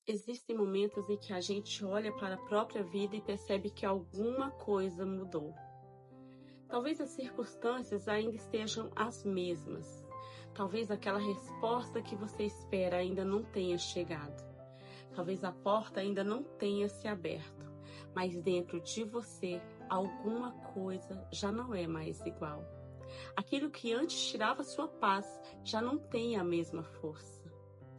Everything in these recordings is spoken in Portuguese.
Existem momentos em que a gente olha para a própria vida e percebe que alguma coisa mudou. Talvez as circunstâncias ainda estejam as mesmas. Talvez aquela resposta que você espera ainda não tenha chegado. Talvez a porta ainda não tenha se aberto. Mas dentro de você, alguma coisa já não é mais igual. Aquilo que antes tirava sua paz já não tem a mesma força.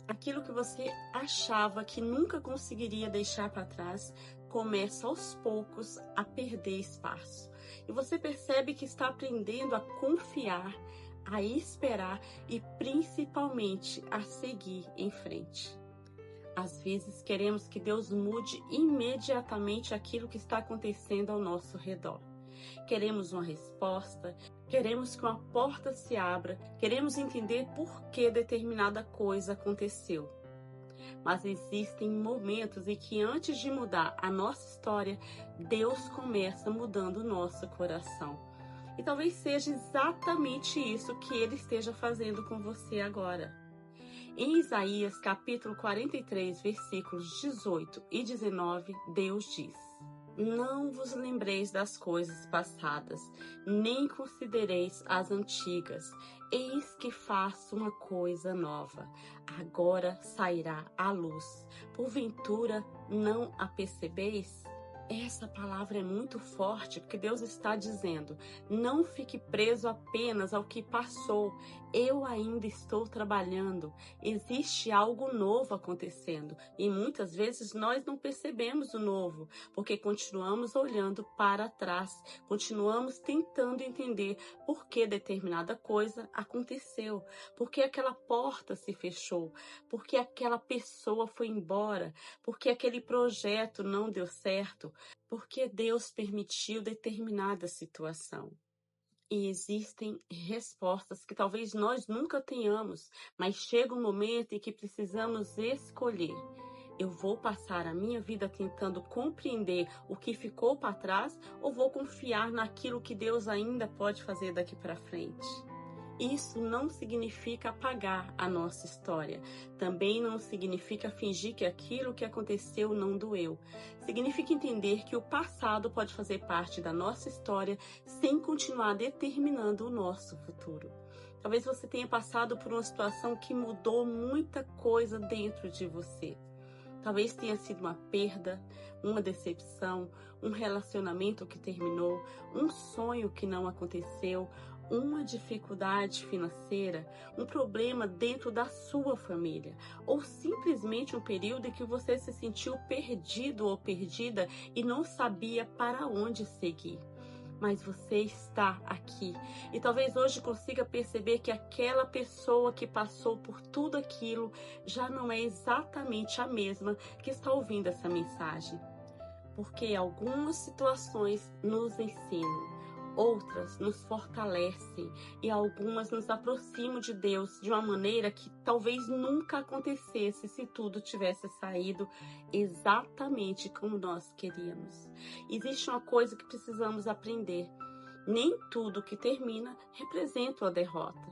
Aquilo que você achava que nunca conseguiria deixar para trás começa aos poucos a perder espaço. E você percebe que está aprendendo a confiar, a esperar e principalmente a seguir em frente. Às vezes queremos que Deus mude imediatamente aquilo que está acontecendo ao nosso redor. Queremos uma resposta, queremos que uma porta se abra, queremos entender por que determinada coisa aconteceu. Mas existem momentos em que antes de mudar a nossa história, Deus começa mudando o nosso coração. E talvez seja exatamente isso que Ele esteja fazendo com você agora. Em Isaías capítulo 43, versículos 18 e 19, Deus diz: Não vos lembreis das coisas passadas, nem considereis as antigas. Eis que faço uma coisa nova. Agora sairá à luz. Porventura não a percebeis? Essa palavra é muito forte, porque Deus está dizendo: não fique preso apenas ao que passou. Eu ainda estou trabalhando. Existe algo novo acontecendo. E muitas vezes nós não percebemos o novo, porque continuamos olhando para trás, continuamos tentando entender por que determinada coisa aconteceu, por que aquela porta se fechou, por que aquela pessoa foi embora, por que aquele projeto não deu certo. Porque Deus permitiu determinada situação. E existem respostas que talvez nós nunca tenhamos, mas chega um momento em que precisamos escolher. Eu vou passar a minha vida tentando compreender o que ficou para trás ou vou confiar naquilo que Deus ainda pode fazer daqui para frente? Isso não significa apagar a nossa história. Também não significa fingir que aquilo que aconteceu não doeu. Significa entender que o passado pode fazer parte da nossa história sem continuar determinando o nosso futuro. Talvez você tenha passado por uma situação que mudou muita coisa dentro de você. Talvez tenha sido uma perda, uma decepção, um relacionamento que terminou, um sonho que não aconteceu, uma dificuldade financeira, um problema dentro da sua família, ou simplesmente um período em que você se sentiu perdido ou perdida e não sabia para onde seguir. Mas você está aqui e talvez hoje consiga perceber que aquela pessoa que passou por tudo aquilo já não é exatamente a mesma que está ouvindo essa mensagem. Porque algumas situações nos ensinam, outras nos fortalecem e algumas nos aproximam de Deus de uma maneira que talvez nunca acontecesse se tudo tivesse saído exatamente como nós queríamos. Existe uma coisa que precisamos aprender: nem tudo que termina representa uma derrota.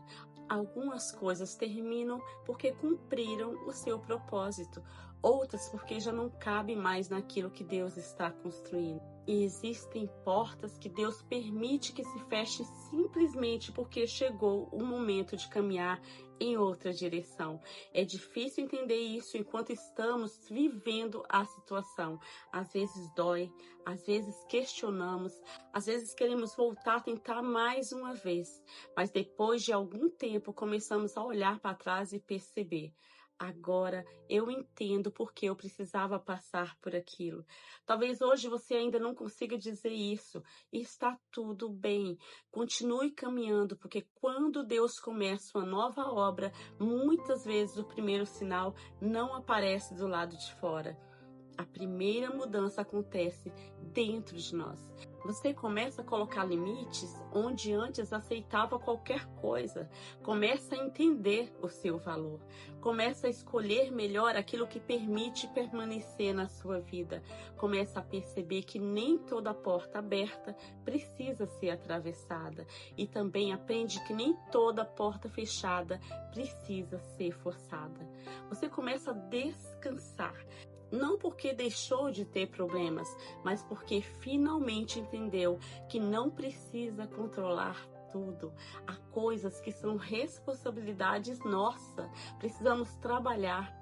Algumas coisas terminam porque cumpriram o seu propósito, outras porque já não cabe mais naquilo que Deus está construindo. E existem portas que Deus permite que se fechem simplesmente porque chegou o momento de caminhar em outra direção. É difícil entender isso enquanto estamos vivendo a situação. Às vezes dói, às vezes questionamos, às vezes queremos voltar a tentar mais uma vez. Mas depois de algum tempo começamos a olhar para trás e perceber: agora eu entendo porque eu precisava passar por aquilo. Talvez hoje você ainda não consiga dizer isso, e está tudo bem. Continue caminhando, porque quando Deus começa uma nova obra, muitas vezes o primeiro sinal não aparece do lado de fora. A primeira mudança acontece dentro de nós. Você começa a colocar limites onde antes aceitava qualquer coisa. Começa a entender o seu valor. Começa a escolher melhor aquilo que permite permanecer na sua vida. Começa a perceber que nem toda porta aberta precisa ser atravessada. E também aprende que nem toda porta fechada precisa ser forçada. Você começa a descansar. Não porque deixou de ter problemas, mas porque finalmente entendeu que não precisa controlar tudo. Há coisas que são responsabilidades nossa. Precisamos trabalhar,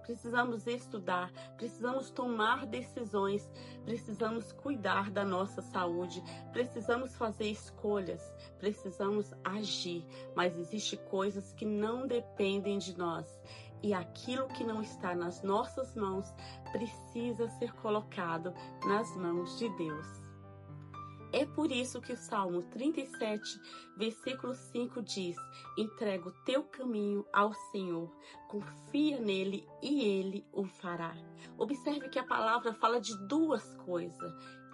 precisamos estudar, precisamos tomar decisões, precisamos cuidar da nossa saúde, precisamos fazer escolhas, precisamos agir, mas existem coisas que não dependem de nós. E aquilo que não está nas nossas mãos precisa ser colocado nas mãos de Deus. É por isso que o Salmo 37, versículo 5 diz: entrega o teu caminho ao Senhor, confia nele e ele o fará. Observe que a palavra fala de duas coisas: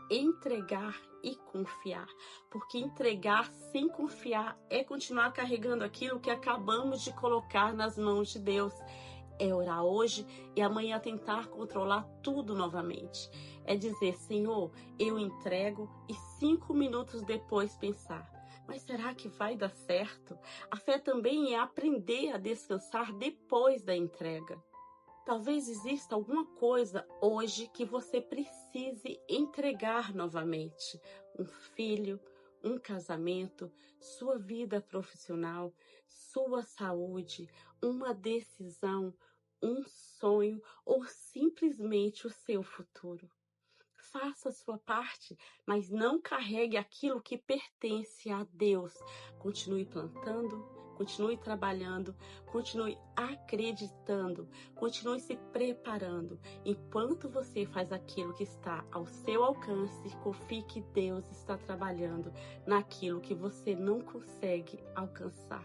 entregar e confiar. Porque entregar sem confiar é continuar carregando aquilo que acabamos de colocar nas mãos de Deus. É orar hoje e amanhã tentar controlar tudo novamente. É dizer: Senhor, eu entrego, e 5 minutos depois pensar: mas será que vai dar certo? A fé também é aprender a descansar depois da entrega. Talvez exista alguma coisa hoje que você precise entregar novamente. Um filho, um casamento, sua vida profissional, sua saúde, uma decisão, um sonho ou simplesmente o seu futuro. Faça a sua parte, mas não carregue aquilo que pertence a Deus. Continue plantando, continue trabalhando, continue acreditando, continue se preparando. Enquanto você faz aquilo que está ao seu alcance, confie que Deus está trabalhando naquilo que você não consegue alcançar.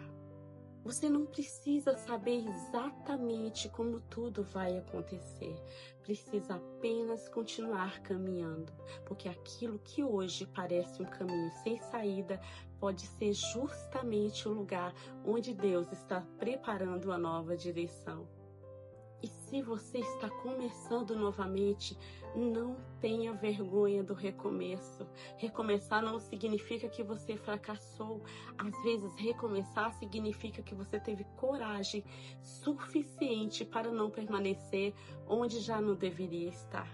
Você não precisa saber exatamente como tudo vai acontecer. Precisa apenas continuar caminhando, porque aquilo que hoje parece um caminho sem saída pode ser justamente o lugar onde Deus está preparando a nova direção. E se você está começando novamente, não tenha vergonha do recomeço. Recomeçar não significa que você fracassou. Às vezes, recomeçar significa que você teve coragem suficiente para não permanecer onde já não deveria estar.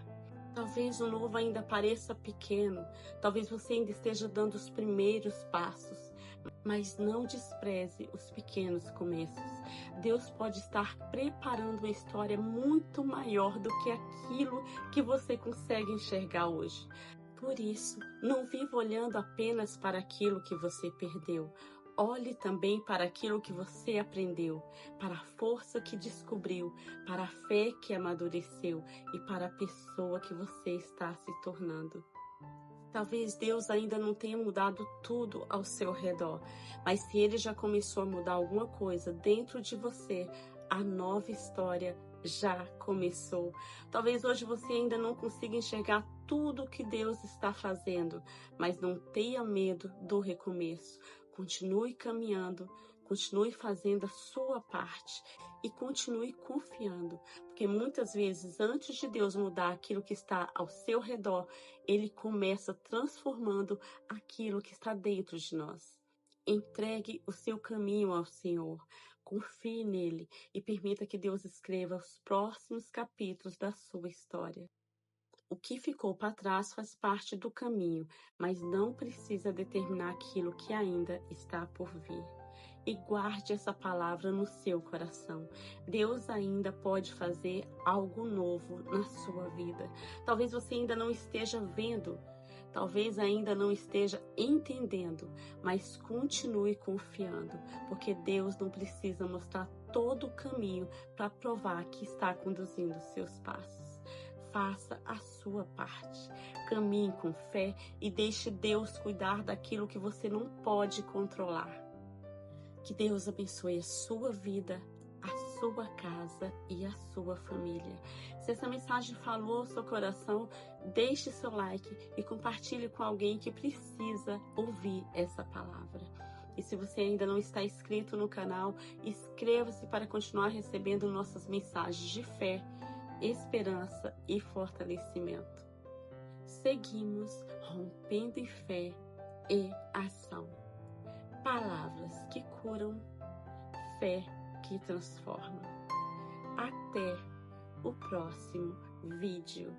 Talvez o novo ainda pareça pequeno, talvez você ainda esteja dando os primeiros passos, mas não despreze os pequenos começos. Deus pode estar preparando uma história muito maior do que aquilo que você consegue enxergar hoje. Por isso, não viva olhando apenas para aquilo que você perdeu. Olhe também para aquilo que você aprendeu, para a força que descobriu, para a fé que amadureceu e para a pessoa que você está se tornando. Talvez Deus ainda não tenha mudado tudo ao seu redor, mas se Ele já começou a mudar alguma coisa dentro de você, a nova história já começou. Talvez hoje você ainda não consiga enxergar tudo o que Deus está fazendo, mas não tenha medo do recomeço. Continue caminhando, continue fazendo a sua parte e continue confiando, porque muitas vezes, antes de Deus mudar aquilo que está ao seu redor, Ele começa transformando aquilo que está dentro de nós. Entregue o seu caminho ao Senhor, confie nele e permita que Deus escreva os próximos capítulos da sua história. O que ficou para trás faz parte do caminho, mas não precisa determinar aquilo que ainda está por vir. E guarde essa palavra no seu coração. Deus ainda pode fazer algo novo na sua vida. Talvez você ainda não esteja vendo, talvez ainda não esteja entendendo, mas continue confiando, porque Deus não precisa mostrar todo o caminho para provar que está conduzindo os seus passos. Faça a sua parte, caminhe com fé e deixe Deus cuidar daquilo que você não pode controlar. Que Deus abençoe a sua vida, a sua casa e a sua família. Se essa mensagem falou ao seu coração, deixe seu like e compartilhe com alguém que precisa ouvir essa palavra. E se você ainda não está inscrito no canal, inscreva-se para continuar recebendo nossas mensagens de fé, esperança e fortalecimento. Seguimos rompendo em fé e ação. Palavras que curam, fé que transforma. Até o próximo vídeo.